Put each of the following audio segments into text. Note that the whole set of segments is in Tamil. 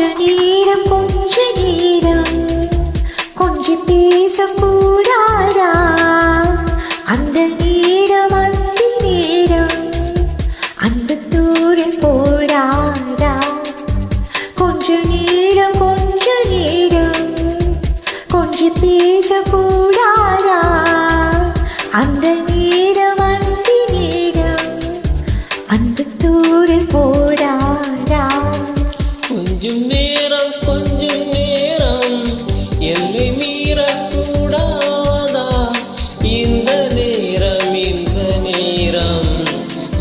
நேரம் கொஞ்ச நேரம் கொஞ்சம் பேசக்கூடாதா அந்த நேரம் அந்த நேரம் அந்த தூரம் போடாதா கொஞ்ச நேரம் கொஞ்சம் பேசக்கூடாதா அந்த நேரம் அந்த நேரம் அந்த தூரம் போடாதா கொஞ்சம் நேரம் எல்லை மீறக்கூடாதா இந்த நேரம் இன்ப நேரம்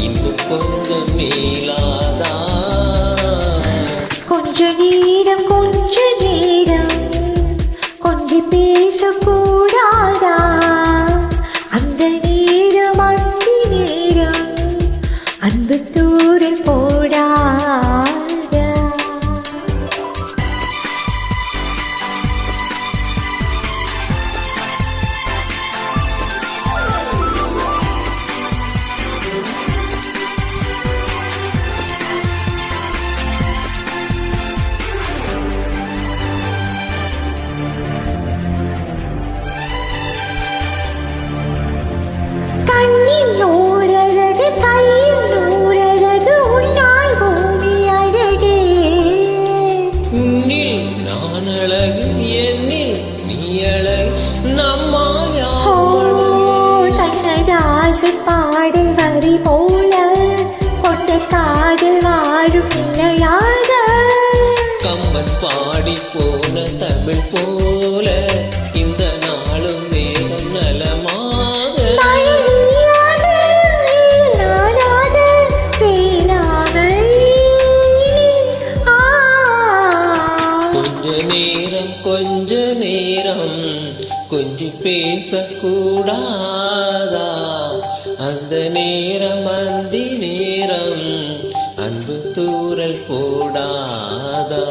இன்னும் கொஞ்சம் நீளாதா கொஞ்ச நேரம் கொஞ்சம் பேசக்கூடாதா அந்த நேரம் அந்த நேரம் அன்பு தூரல் போடாதா கண்ணில் நூறழகு கையில் நூறழகு உன்னால் பூமி அழகே உன்னில் நான் அழகு என்னில் நீ அழகு நம்மால் கண்ணதாசன் பாடல் வரி போல கொண்ட காதல் வாழும் நிலையாக கம்பன் பாடி போன தமிழ் போல இந்த நாளும் மேகம் நலமாக கொஞ்ச நேரம் கொஞ்சம் பேசக்கூடாதா அந்த நேரம் அந்தி நேரம் அன்பு தூரல் போடாதா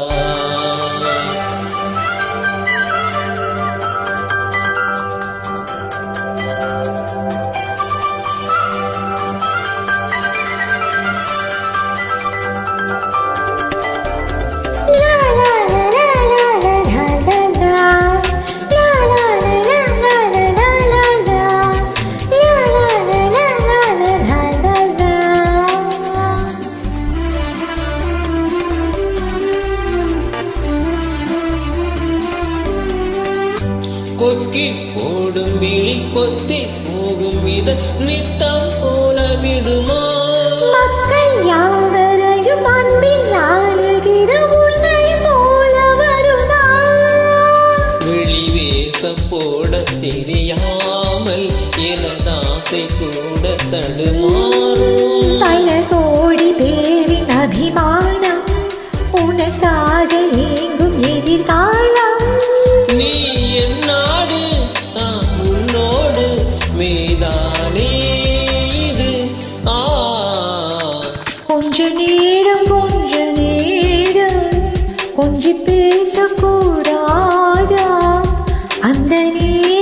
கொக்கி போடும் விழி கொத்தி போகும் இத நித்தம் போல விடுமா மக்கள் யாவரையும் அன்பில் ஆளுகிற உன்னை போல வருமா வெளி வேஷம் போட தெரியாமல் எனதாசை கூட தடுமாறும் பல கோடி பேரின் அபிமானம் உனக்காக ஏங்கும் எதிர்காலம் நீ என்னாடு நான் உன்னோடு மேதானே இது கொஞ்ச நேரம் கொஞ்சம் பேசக்கூடாதா அந்த நேரம்